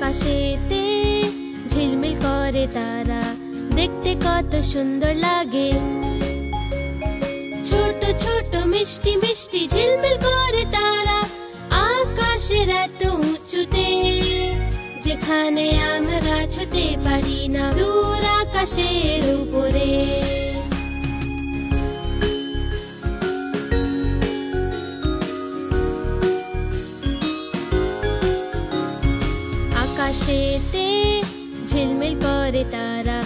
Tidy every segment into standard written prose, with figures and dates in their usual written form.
আকাশেতে ঝিলমিল করে তারা, দেখতে কত সুন্দর লাগে। ছোট ছোট মিষ্টি মিষ্টি ঝিলমিল করে তারা, আকাশের এত উঁচুতে, যেখানে আমরা ছুতে পারি না, দূর আকাশের উপরে। আকাশেতে ঝিলমিল করে তারা,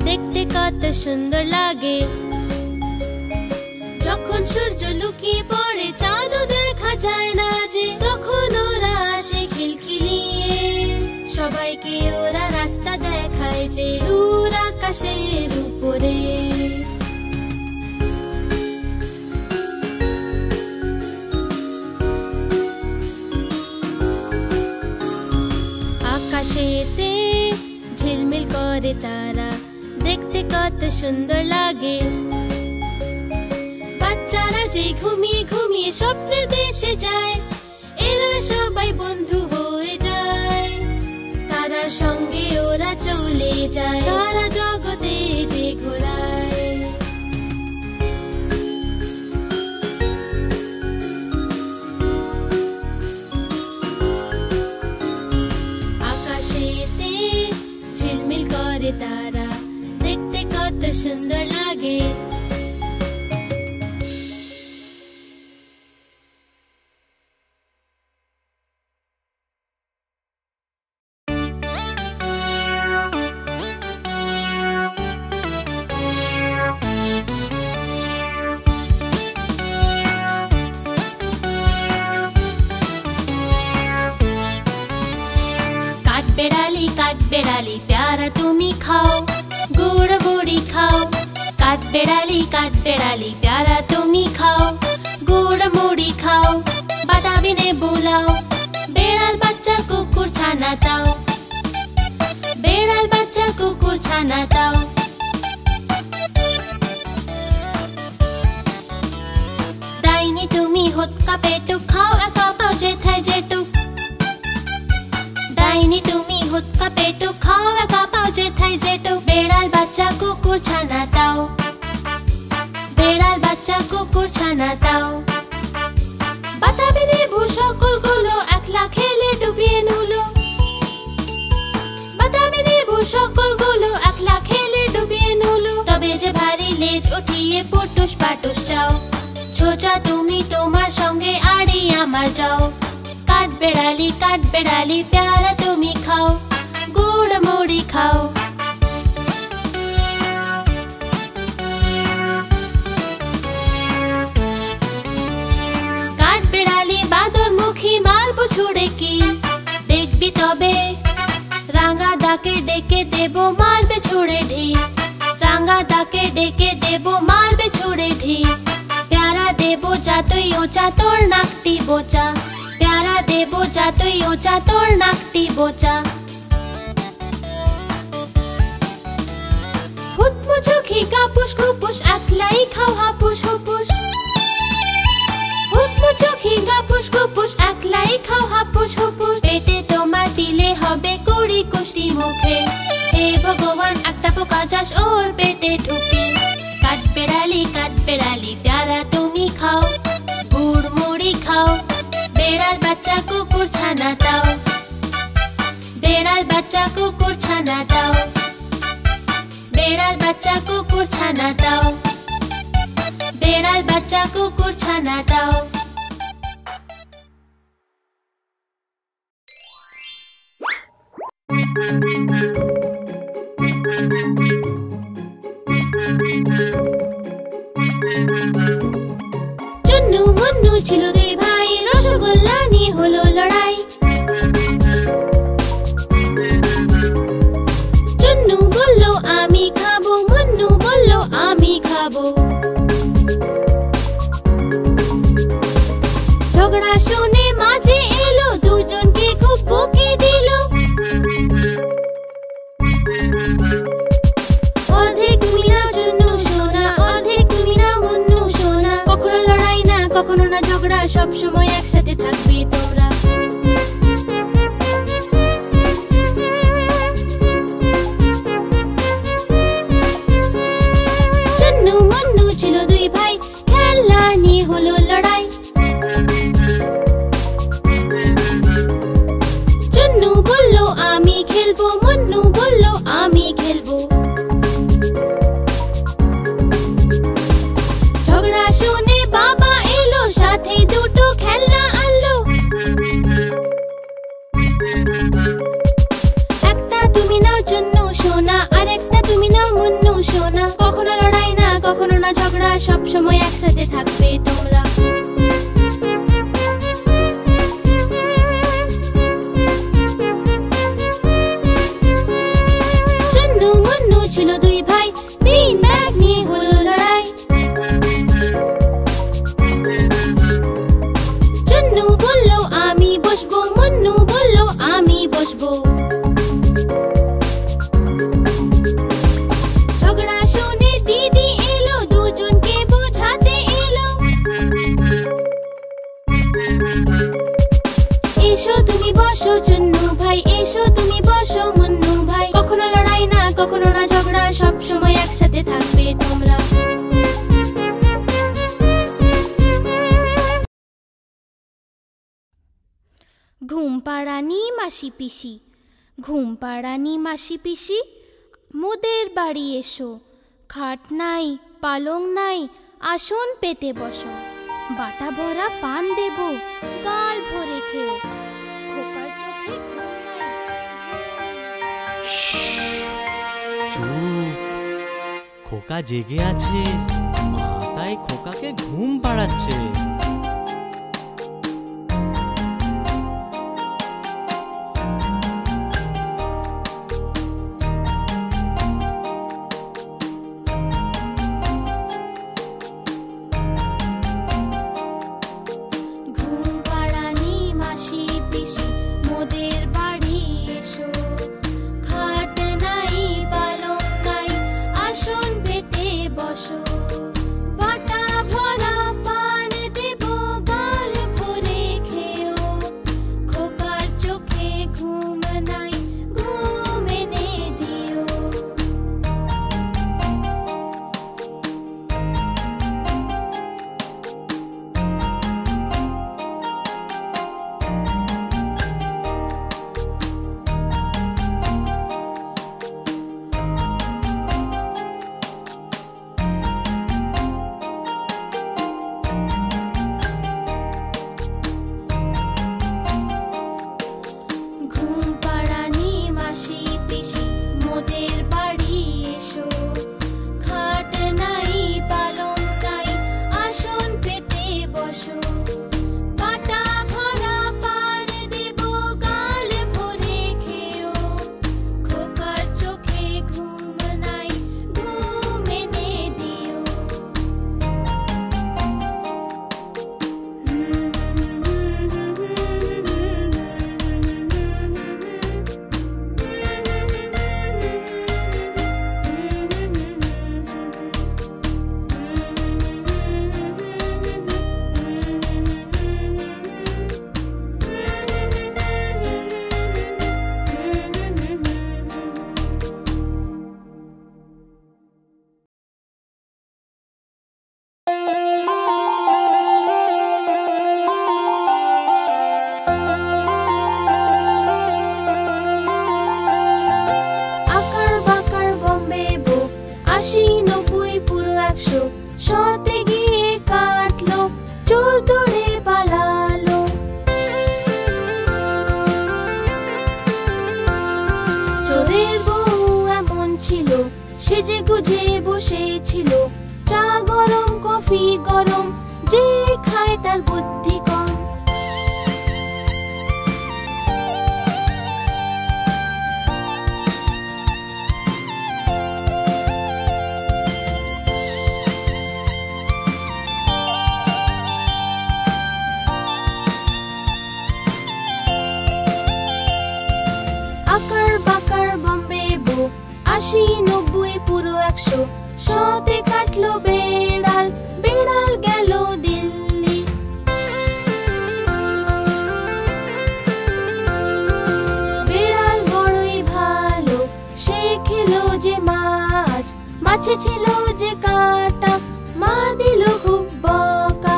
দেখতে কত সুন্দর লাগে। যখন সূর্য লুকিয়ে পড়ে চাঁদও দেখা যায় না যে, তখন ওরা আসে খিলখিলিয়ে, সবাইকে ওরা রাস্তা দেখায় যে, দূর আকাশের উপরে। আকাশেতে ঝিলমিল করে তারা, দেখতে কত সুন্দর লাগে। বাচ্চারা যে ঘুমিয়ে ঘুমিয়ে স্বপ্নের দেশে যায়, এরা সবাই বন্ধু হয়ে যায়, তারার সঙ্গে ওরা চলে যায় সারা জগতে যে ঘোরায়। আকাশেতে ঝিলমিল করে তারা, দেখতে কত সুন্দর লাগে। काठबेड़ाली प्यारा तुम्ही खाओ, गुड़ मुड़ी खाओ। काठबेड़ाली प्यारा तुम्ही खाओ, गुड़ मुड़ी खाओ। बादामी ने बुलाओ, बेड़ाल बच्चा कुकुर छाना दाओ, बेड़ाल बच्चा कुकुर छाना दाओ। दाइनी तुम्ही हुक्का पेटुक खाओ, एका पाओ जेथाय जेटुक। दाइनी तुम्ही हुक्का पेटुक खाओ, एका पाओ जेथाय जेटुक। बेड़ाल बच्चा कुकुर छाना दाओ, बेड़ाल बच्चा कुकुर छाना दाओ। বাতাবি নেবু সকলগুলো একলা খেলে ডুবিয়ে নুলো, বাতাবি নেবু সকলগুলো একলা খেলে ডুবিয়ে নুলো। তবে যে ভারী লেজ উঠিয়ে পুটুস পাটুস যাও, ছোচা তুমি তোমার সঙ্গে আড়ি আমার যাও। কাঠবেড়ালি প্যারা তুমি খাও, গুড় মুড়ি খাও। কাঠবেড়ালি বাদর মুখী মারবো ছুড়ে কি, দেখবি তবে রাঙা দাকে ডেকে দেবো মারবে ছুড়ে ঢি। রাঙা দাকে ডেকে দেবো মারবে ছুড়ে ঢি। প্যারা দেবো যতই ওচা তোর নাকটি বোচা, প্যারা দেবো যতই ওচা তোর নাকটি বোচা। হুতমুচুখি কাপুস খুপুস একলাই খাও হাপুস হুপুস। হুতমুচুখি কাপুস খুপুস একলাই খাও হাপুস হুপুস। পেটে তোমার দিলে হবে কুড়ি কুষ্টি মুখে, হে ভগবান একটা পোকা চাষ ওর পেটে ঢুকে। কাঠবেড়ালি প্যারা তুমি খাও, গুড় মুড়ি খাও। বেড়াল বাচ্চা কুকুর ছানা দাও, বেড়াল বাচ্চা কুকুর ছানা দাও। বেড়াল বাচ্চা কুকুর ছানা দাও, বেড়াল বাচ্চা কুকুর ছানা দাও। চুন্নু মুন্নু ছিল দুই ভাই, রসগোল্লা নিয়ে হলো লড়াই। চুন্নু বলল আমি খাবো, মুন্নু বলল আমি খাবো। ঝগড়া শুনে মাঝে এলো, দুজনকে খুব বকে দিল। অর্ধেক তুমি নাও চুন্নু সোনা, অর্ধেক তুমি নাও মুন্নু সোনা। কখনো লড়াই না, কখনো না ঝগড়া, সব সময় একসাথে থাকবে তোমরা। একসাথে থাকবে তোমরা। চুন্নু মুন্নু ছিল দুই ভাই, বিন ব্যাগ নিয়ে হলো লড়াই। চুন্নু বলল আমি বসবো, মুন্নু বলল আমি বসবো। ঝগড়া শুনে দিদি এলো, দুজনকে বোঝাতে এলো। এসো তুমি বসো চুন্নু ভাই, এসো তুমি বসো মুন্নু ভাই। কখনো লড়াই না, কখনো না ঝগড়া, সব সময় একসাথে থাকবে তোমরা। ঘুম পাড়ানি মাসি পিসি, ঘুম পাড়ানি মাসি পিসি, মোদের বাড়ি এসো। খাট নাই পালং নাই, আসন পেতে বসো। বাটা ভরা পান দেব, গাল ভরে খেও। খোকার চোখে ঘুম নাই। চুপ, খোকা জেগে আছে, মা তাই খোকাকে ঘুম পাড়াচ্ছে। ঘুম পাড়ানি মাসি পিসি, মোদের বাড়ি এসো। খাট নাই পালং নাই, আসন পেতে বসো। বাটা ভরা পান দেব, গাল ভরে খেও। খোকার চোখে ঘুম নাই, ঘুম এনে দিও। ঘুম পাড়ানি মাসি পিসি, মোদের বাড়ি এসো। খাট নাই পালং নাই, আসন পেতে বসো। বাটা ভরা পান দেব, গাল ভরে খেও। খোকার চোখে ঘুম নাই, ঘুম এনে দিও। আকার বাকার বম্বে বো, ৮০ ৯০ পুরো ১০০। শতে গিয়ে কাটলো, চোর দৌড়ে পালালো। চোরের বউ এমন ছিল, সেজে গুজে বসেছিল। চা গরম কফি গরম, যে খায় তার বুদ্ধি কম। আকার বাকার বম্বে বো, ৮০ ৯০ পুরো ১০০। শতে কাটলো বেড়াল, বেড়াল গেল দিল্লি। বেড়াল বড়ই ভালো, সে খেলো যে মাছ। মাছে ছিল যে কাঁটা, মা দিল খুব বকা।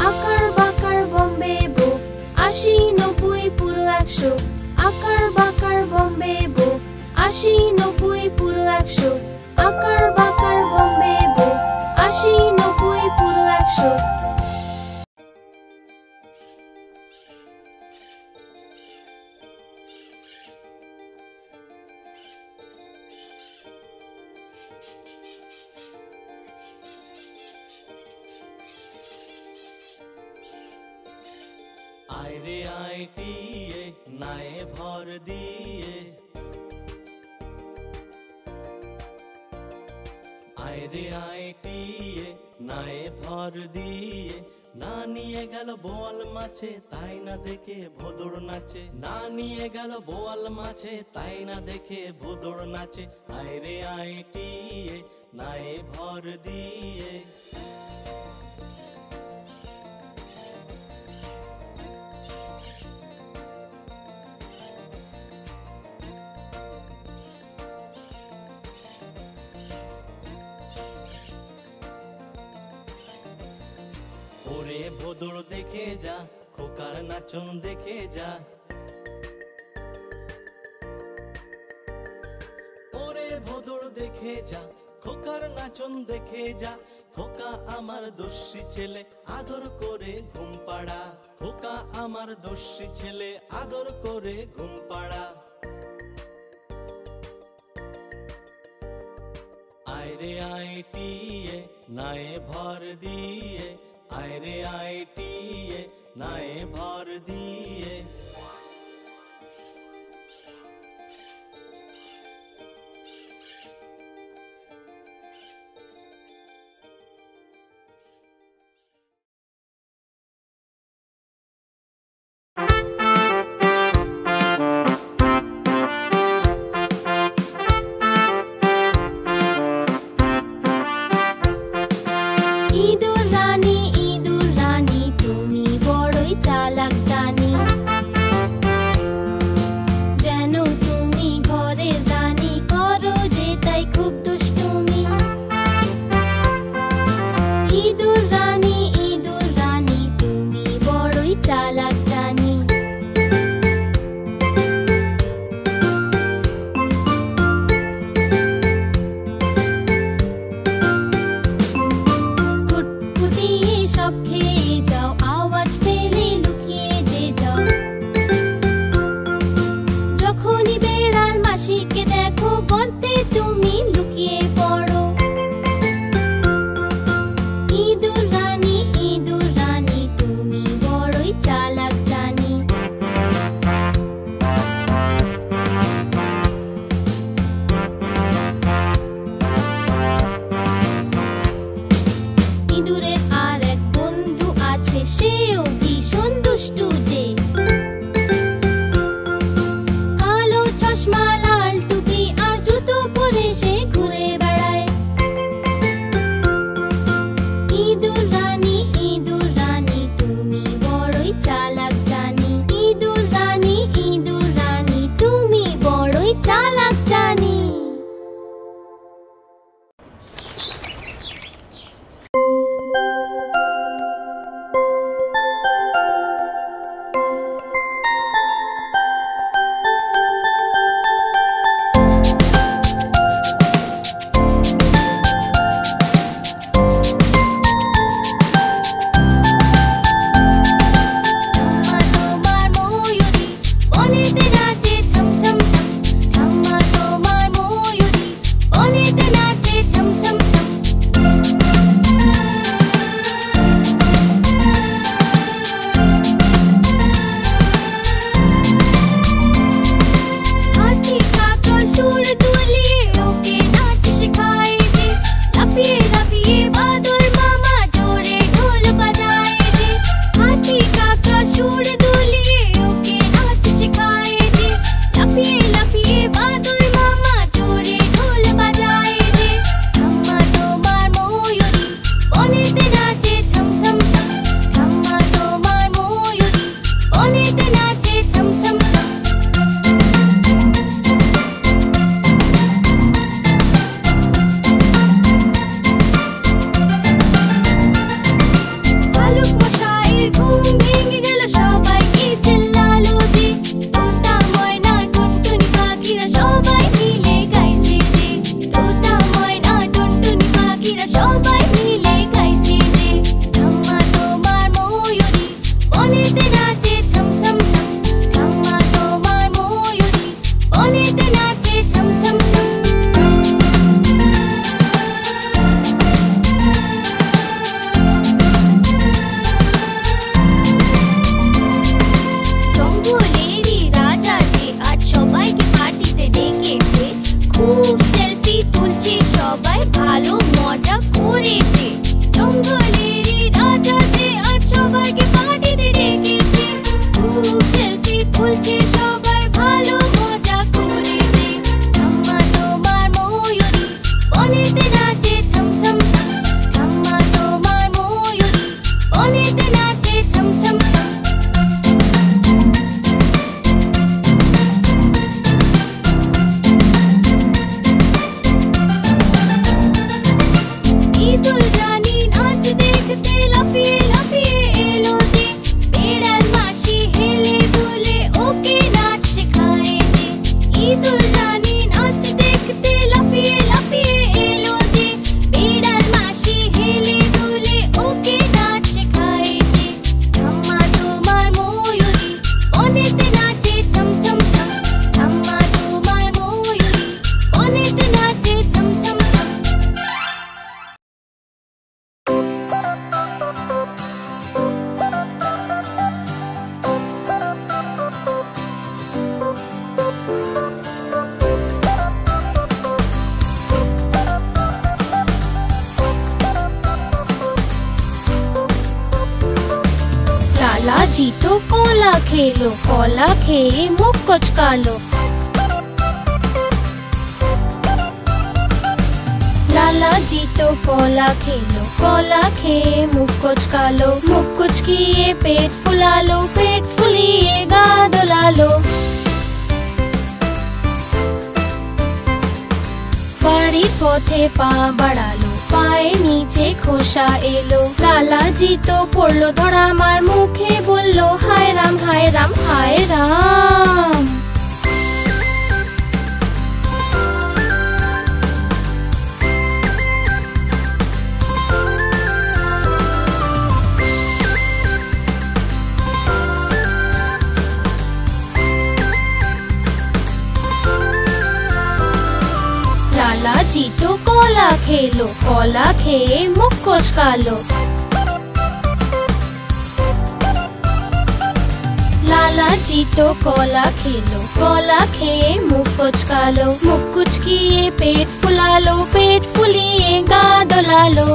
আকার বাকার বম্বে বো, ৮০ ৯০ পুরো ১০০। আকার বাকার বম্বে বো, ৮০ ৯০ পুরো ১০০। আকার বাকার বম্বে বো, ৮০ ৯০ পুরো ১০০। আয় রে আয় টিয়ে নায়ে ভর দিয়ে, আয় রে আয় টিয়ে নায়ে ভর দিয়ে, না নিয়ে গেল বোয়াল মাছে তাই না দেখে ভোদড় নাচে, না নিয়ে গেল বোয়াল মাছে তাই না দেখে ভোদড় নাচে। আয় রে আয় টিয়ে নায়ে ভর দিয়ে। ওরে ভোদড় দেখে যা, খোকার নাচন দেখে যা, ওরে ভোদড় দেখে যা, খোকার নাচন দেখে যা। খোকা আমার দস্যি ছেলে আদর করে ঘুম পাড়া, খোকা আমার দস্যি ছেলে আদর করে ঘুম পাড়া। আয় রে আয় টিয়ে নায়ে ভর দিয়ে, আয় রে আয় টিয়ে নায়ে ভর দিয়ে। ইঁদুর রানী তুমি বড়ই চালাক জানি। বনেতে নাচে ছম ছম ছম। ঠাম্মা তোমার ময়ূরী বনেতে নাচে ছম ছম ছম। ইঁদুর রানী নাচ দেখতে লাফিয়ে লাফিয়ে এলো যে। বেড়াল মাসি হেলে দুলে ওকে নাচ শেখায় যে। ইঁদুর রানী নাচ দেখতে লাফিয়ে লাফিয়ে এলো যে। বেড়াল মাসি হেলে দুলে ওকে নাচ শেখায় যে। ঠাম্মা তোমার ময়ূরী বনেতে নাচে ছম ছম ছম। ঠাম্মা তোমার ময়ূরী বনেতে নাচে ছম ছম ছম। लाला जी तो कोला खेलो, कोला खेए मुख कुचका लो। लाला जी तो कोला खेलो, कोला खेए मुख कुचका लो। मुख कुचकिए पेट फुला लो, पेट फुलिएगा दुला लो। বাড়ি পথে পা বাড়ালো, পায়ে নিচে খোসা এলো। লালা জি তো পড়লো ধরা, আমার মুখে বললো হায় রাম হায় রাম হায় রাম। लाला जी तो कोला खेलो, कोला खेए मुख कुचका लो। लाला जी तो कोला खेलो, कोला खेए मुख कुचका लो। मुख कुचकिए पेट फुला लो, पेट फुलिएगा दुला लो।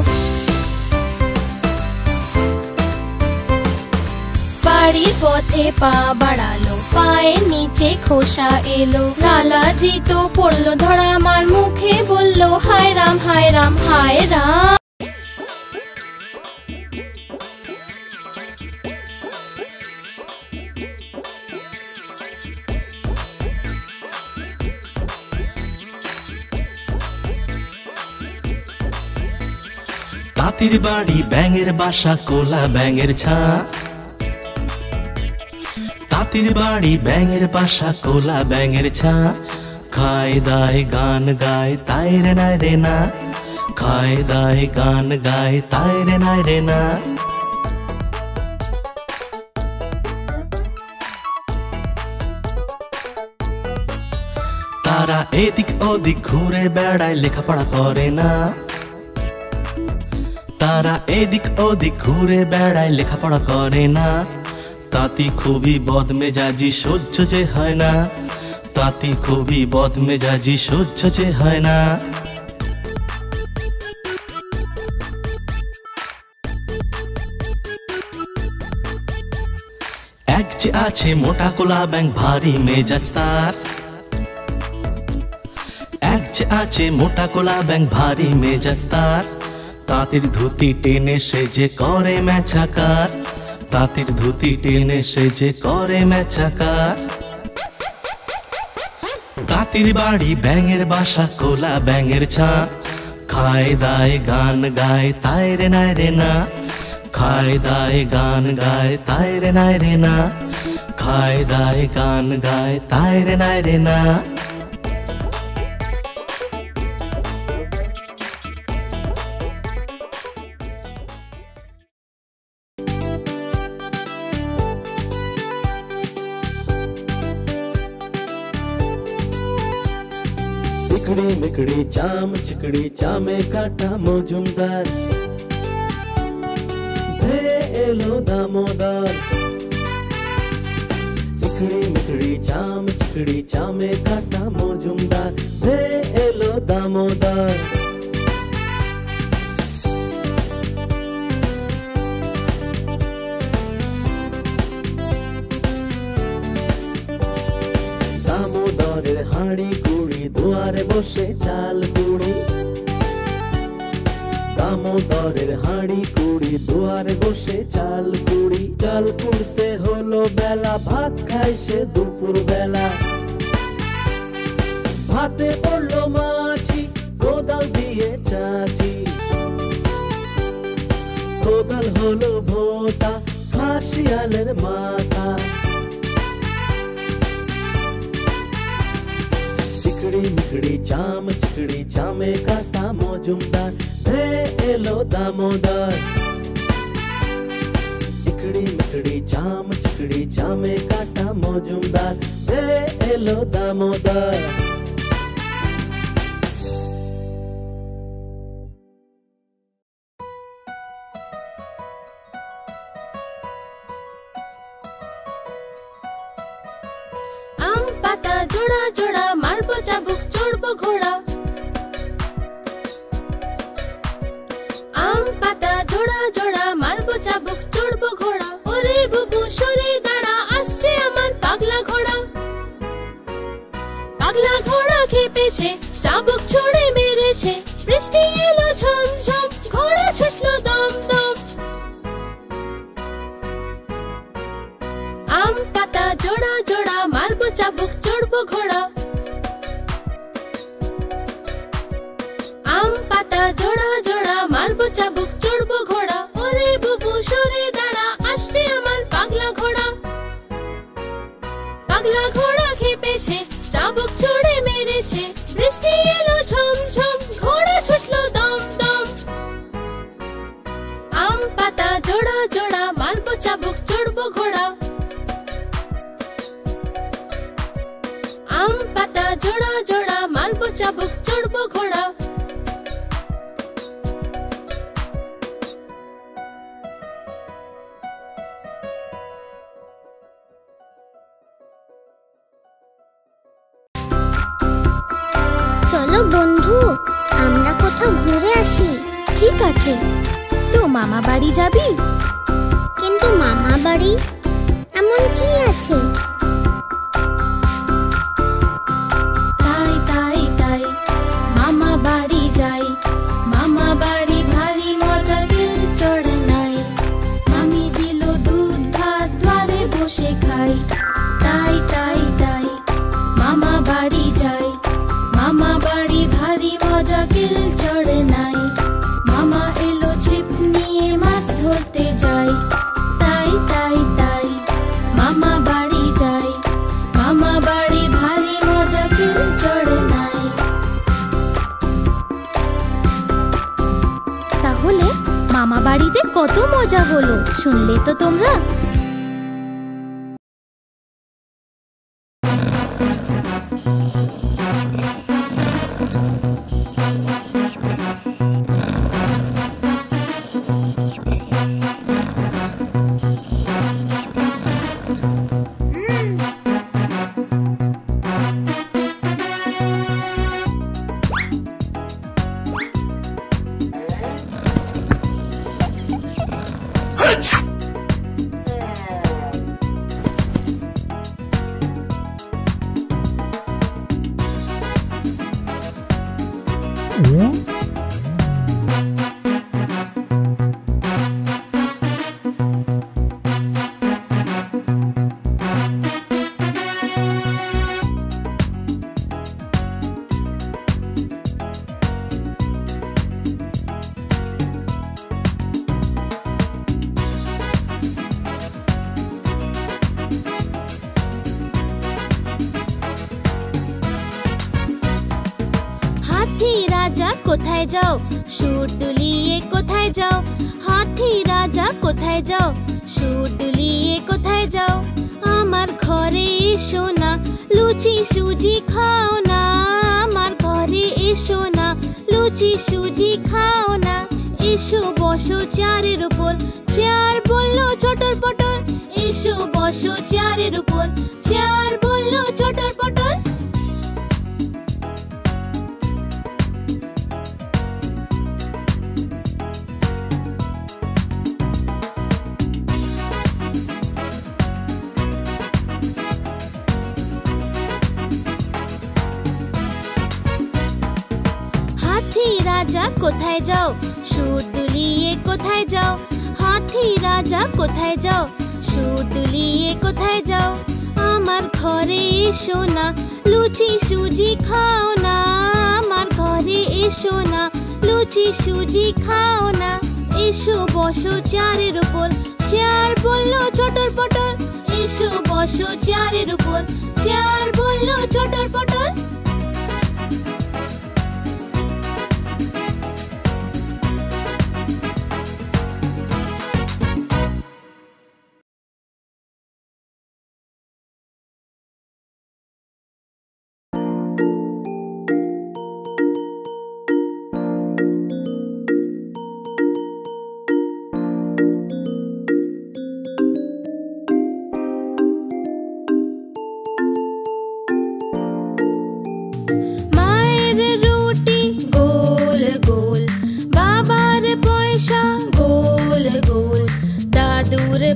বাড়ির পথে পা বাড়ালো, পায়ের নিচে খোসা এলো। লালা জি তো পড়লো ধরা, আমার মুখে বললো হায় রাম হায় রাম হায় রাম। তাঁতির বাড়ি ব্যাঙের বাসা, কোলা ব্যাঙের ছা। তাঁতির বাড়ি ব্যাঙের বাসা, কোলা ব্যাঙের ছা। খায় দায় গান গায় তাই রে নাই রে না। খায় দায় গান গায় তাই রে নাই রে না। তারা এদিক ওদিক ঘুরে বেড়ায়, লেখাপড়া করে না। তারা এদিক ওদিক ঘুরে বেড়ায়, লেখাপড়া করে না। তাঁতি খুবই বদমেজাজি, সহ্য যে হয় না। তাঁতি খুবই বদমেজাজি, সহ্য যে হয় না। এক যে আছে মোটা কোলা ব্যাঙ, ভারী মেজাজ তার। এক যে আছে মোটা কোলা ব্যাঙ, ভারী মেজাজ তার। তাঁতির ধুতি টেনে সে যে করে মেছাকার। তাঁতির ধুতি টেনে সে যে করে মেছাকার। তাঁতির বাড়ি ব্যাঙের বাসা, কোলা ব্যাঙের ছা। খায় দায় গান গায় তাই রে নাই রে না। খায় দায় গান গায় তাই রে নাই রে না। খায় দায় গান গায় তাই রে নাই রে না। चिकड़ी मिकड़ी चाम, चिकड़ी चामे काटा मजुमदार। धे एलो दामोदार। चिकड़ी मिकड़ी चाम, चिकड़ी चामे काटा मजुमदार। धे एलो दामोदार। দামোদরের হাঁড়ি কুড়ি, দুয়ারে বসে চাল কুড়ি। দামোদরের হাঁড়ি কুড়ি, দুয়ারে বসে চাল কুড়ি। চাল কুড়তে হলো বেলা, ভাত খাই সে দুপুর বেলা। ভাতে পড়লো মাছি, কোদাল দিয়ে চাচি। কোদাল হলো ভোঁতা, খাসিয়ালের মাথা। চিকড়ি মিকড়ি চাম, চিকড়ি চামে কাটা মজুমদার, হে এলো দামোদর। চিকড়ি মিকড়ি চাম, চিকড়ি চামে কাটা মজুমদার, হে এলো দামোদর। আম পাতা জোড়া জোড়া, মারবো চাবুক চড়বো ঘোড়া। আম পাতা জোড়া জোড়া, মারবো চাবুক চড়বো ঘোড়া। ওরে বুবু সরে দাঁড়া, আসছে আমার পাগলা ঘোড়া। পাগলা ঘোড়া খেপেছে, চাবুক ছুড়ে মেরেছে। বৃষ্টি এলো ঝমঝম, ঘোড়া ছুটলো দম দম। আম পাতা জোড়া জোড়া, মারবো চাবুক চড়বো ঘোড়া। আম পাতা জোড়া জোড়া, মারবো চাবুক চড়বো ঘোড়া। ওরে বুবু সরে দাঁড়া, আসছে আমার পাগলা ঘোড়া। পাগলা ঘোড়া খেপেছে, চাবুক ছুড়ে মেরেছে। বৃষ্টি এলো ঝমঝম, ঘোড়া ছুটলো দম দম। আম পাতা জোড়া জোড়া, মারবো চাবুক চড়বো ঘোড়া। আম পাতা জোড়া জোড়া, মারবো চাবুক চড়বো ঘোড়া। চলো বন্ধু, আমরা কোথাও ঘুরে আসি। ঠিক আছে, তো মামা বাড়ি যাবি? কিন্তু মামা বাড়ি এমন কি আছে? তাই তাই তাই মামা বাড়ি যাই। মামা বাড়ি ভারী মজা, দিল চড়ে নাই। মামি দিল দুধ ভাত, দ্বারে বসে খাই। তাই তাই তাই মামা বাড়ি যাই। মামা বাড়ি ভারী মজা, দিল চড়ে নাই। মামা এলো ছিপ নিয়ে, মাছ ধরতে যাই। তাই তাই তাই মামা বাড়ি যাই। মামা বাড়ি ভারী মজা, দিল চড়ে নাই। তাহলে মামা বাড়িতে কত মজা হলো, শুনলে তো তোমরা? কোথায় যাও? সুর দুলিয়ে কোথায় যাও? হাতি রাজা কোথায় যাও? সুর দুলিয়ে কোথায় যাও? আমার ঘরে এসো না, লুচি সুজি খাও না। আমার ঘরে এসো না, লুচি সুজি খাও না। এসো বসো চেয়ারের উপর, চেয়ার বললো চটর পটর। এসো বসো চেয়ারের উপর, চেয়ার বললো চটর পটর। রাজা কোথায় যাও? সুর দুলিয়ে কোথায় যাও? হাতি রাজা কোথায় যাও? সুর দুলিয়ে কোথায় যাও? আমার ঘরে এসো না, লুচি সুজি খাও না। আমার ঘরে এসো না, লুচি সুজি খাও না। এসো বসো চেয়ারের উপর, চেয়ার বললো চটর পটর। এসো বসো চেয়ারের উপর, চেয়ার বললো চটর পটর।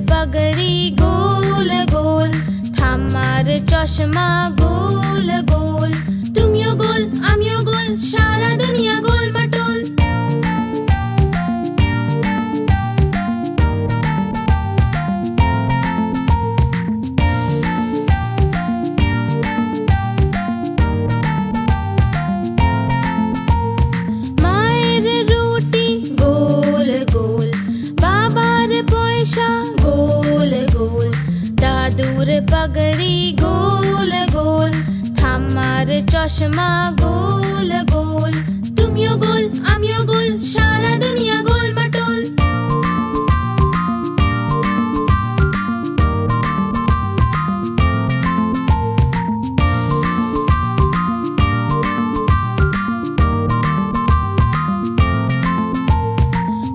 पगड़ी गोल गोल, थामार चश्मा गोल गोल। तुमियो गोल आमियो गोल, सारा दुनिया गोल मटोल। मायेर रोटी गोल गोल, बाबार पैसा गोल गोल। दादूर पगड़ी गोल गोल, थामार चश्मा गोल गोल। तुमियो गोल आमियो गोल, सारा दुनिया गोल मटोल।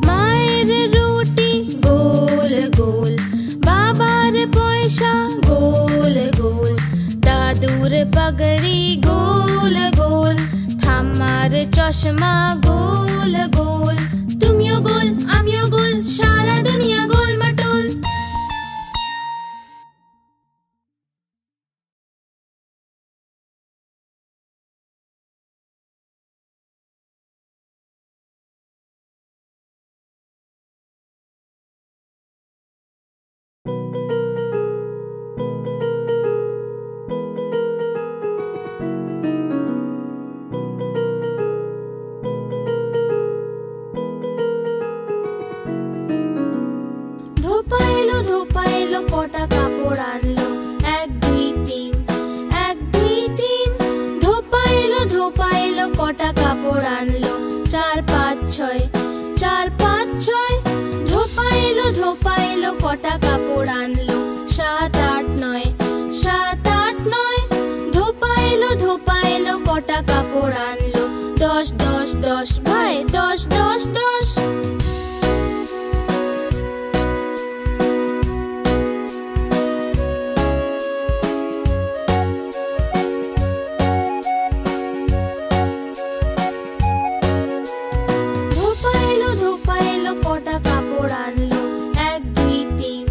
मायेर रोटी गोल गोल, बाबार पैसा गोल गोल। दादूर पगड़ी गोल गोल, थामार चश्मा गोल गोल। तुमियो गोल आमियो गोल, सारा दुनिया गोल मटोल। ধোপাইলো ধোপাইলো কটা কাপড় আনলো, এক দুই তিন, এক দুই তিন। ধোপাইলো ধোপাইলো কটা কাপড় আনলো, চার পাঁচ ছয়, চার পাঁচ ছয়। ধোপাইলো ধোপাইলো কটা কাপড় আনলো, সাত আট নয়, সাত আট নয়। ধোপাইলো ধোপাইলো কটা কাপড় আনলো, দশ দশ দশ ভাই, দশ দশ দশ। ধোপাইলো ধোপাইলো কটা কাপড় আনলো, এক দুই তিন,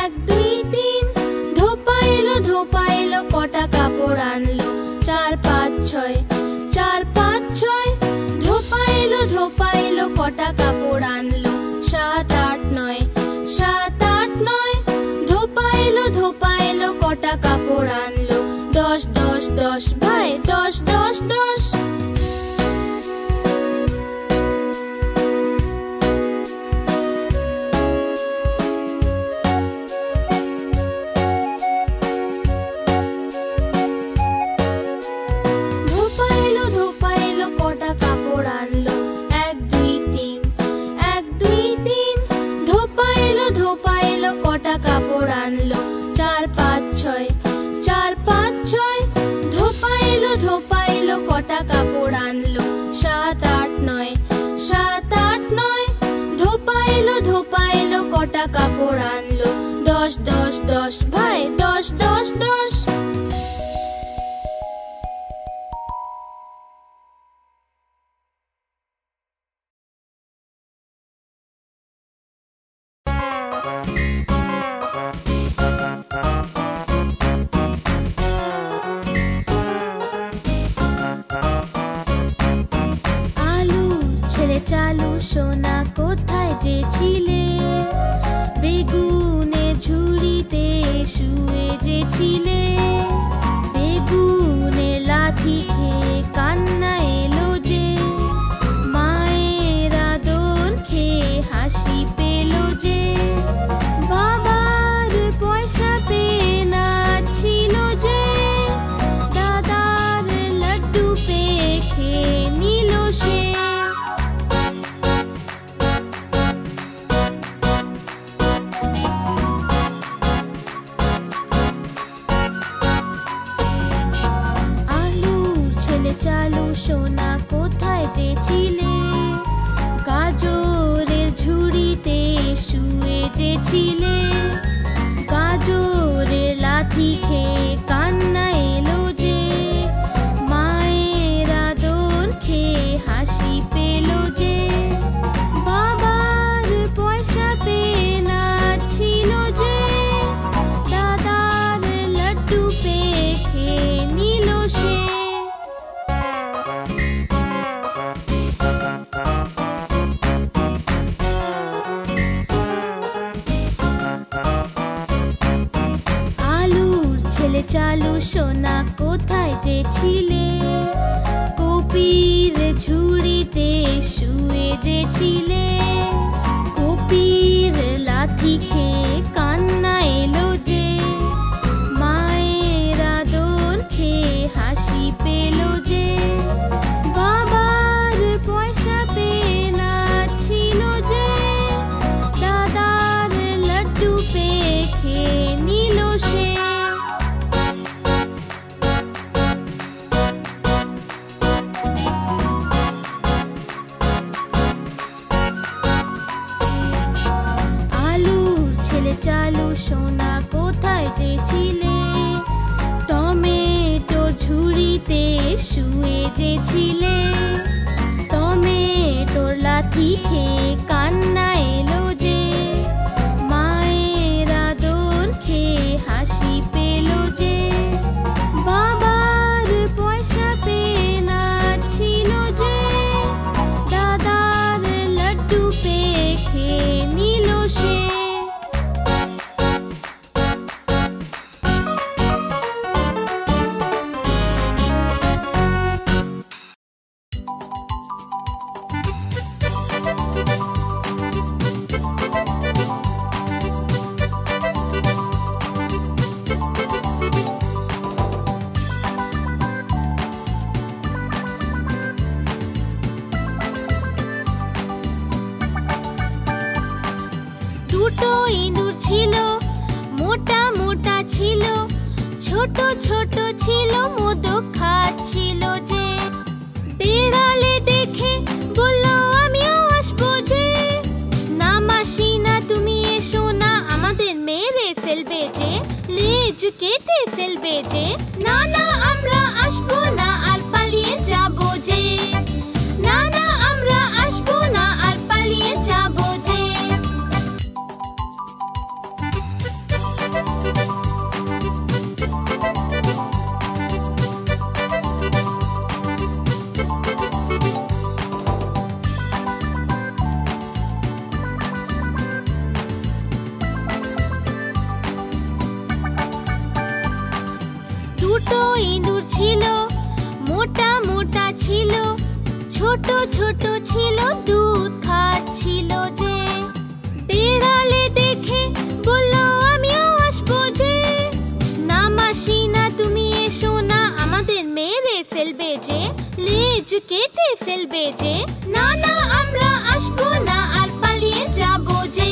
এক দুই তিন। ধোপাইলো ধোপাইলো কটা কাপড় আনলো, চার পাঁচ ছয়, চার পাঁচ ছয়। ধোপাইলো ধোপাইলো কটা কাপড় আনলো, সাত আট নয়, সাত আট নয়। ধোপাইলো ধোপাইলো কটা কাপড় আনলো, দশ দশ দশ ভাই, দশ দশ দশ। ধোপাইলো ধোপাইলো কটা কাপড় আনলো, এক দুই তিন, এক দুই তিন। ধোপাইলো ধোপাইলো কটা কাপড় আনলো, চার পাঁচ ছয়, চার পাঁচ ছয়। ধোপাইলো ধোপাইলো কটা কাপড় আনলো, সাত আট নয়, সাত আট নয়। ধোপাইলো ধোপাইলো কটা কাপড় আনলো, দশ দশ দশ ভাই, দশ দশ দশ। আলু চালু সোনা কোথায় যে ছিলে বেগুনের ঝুড়িতে শুয়ে যে ছিলে বেগুনের লাথি খেয়ে কান্না এলো যে মায়ের আদর খেয়ে হাসি পেল যে বাবার পয়সা পেয়ে নাচছিল যে দাদার লাড্ডু পেয়ে খেয়ে নিল সে চালু সোনা কোথায় যে ছিলে গাজরের ঝুড়িতে শুয়ে যে ছিলে গাজরের লাথি খেয়ে কান্না এলো যে মায়ের আদর খেয়ে হাসি পেল যে বাবার পয়সা পেয়ে নাচছিল যে দাদার লাড্ডু পেয়ে খেয়ে নিল সে চালু সোনা কোথায় যে ছিলে কপির ঝুড়িতে শুয়ে যে ছিলে কপির লাথি খেয়ে কান্না এলো যে মায়ের আদর খেয়ে হাসি পেল যে বাবার পয়সা পেয়ে নাচছিল যে দাদার লাড্ডু পেয়ে খেয়ে নিল সে চালু সোনা কোথায় যে ছিলে টমেটোর ঝুড়িতে শুয়ে যে ছিলে টমেটোর লাথি খেয়ে কান্না এলো যে মায়ের আদর খেয়ে হাসি পেল যে বাবার পয়সা পেয়ে নাচছিল যে দাদার লাড্ডু পেয়ে খেয়ে নিল সে দুটো ইঁদুর ছিল মোটা মোটা ছিল ছোট ছোট ছিল মোদক খাচ্ছিল যে বেড়ালে দেখে বলল আমিও আসবো যে না মাসি না তুমি এসো না আমাদের মেরে ফেলবে যে লেজ কেটে ফেলবে যে না না আমরা আসবো না আর পালিয়ে যাবো যে না না আমরা আসবো না আর পালিয়ে যাবো যে দুটো ইঁদুর ছিল মোটা মোটা ছিল ছোট ছোট ছিল দুধ খাচ্ছিল যে বেড়ালে দেখে বলল আমিও আসবো যে না মাসি না তুমি এসো না আমাদের মেরে ফেলবে যে লেজ কেটে ফেলবে যে না না আমরা আসবো না আর পালিয়ে যাবো যে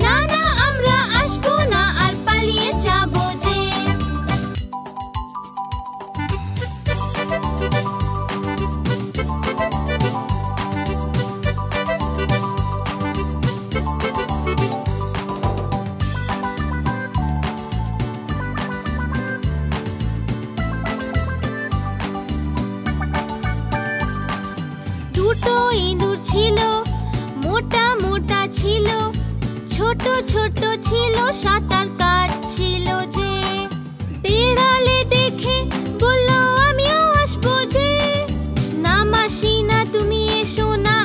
না না আমরা আসবো না আর পালিয়ে যাবো যে দুটো ইঁদুর ছিল মোটা মোটা ছিল ছোট ছোট ছিল সাঁতার কাটছিল যে বেড়ালে দেখে বলল আমিও আসবো যে না মাসি না তুমি এসো না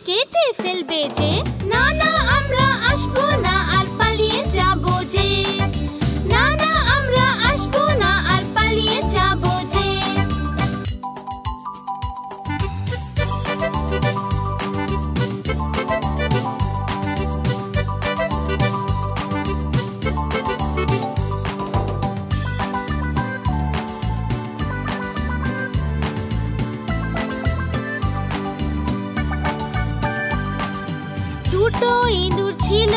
কেটে ফেলবে যে। না না আমরা আসবো না আর পালিয়ে যাবো যে। না না আমরা আসবো না আর পালিয়ে যাবো যে। দুটো ইঁদুর ছিল,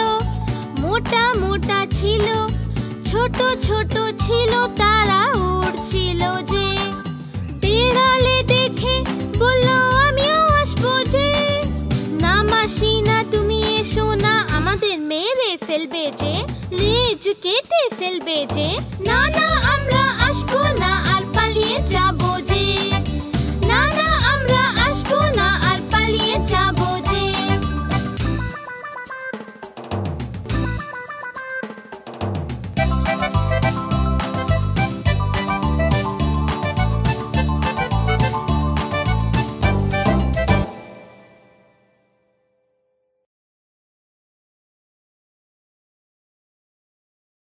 মোটা মোটা ছিল, ছোট ছোট ছিল, তারা উড়ছিল যে। বেড়ালে দেখে বলল আমিও আসবো যে। না মাসি না তুমি এসো না, আমাদের মেরে ফেলবে যে, লেজ কেটে ফেলবে যে। না না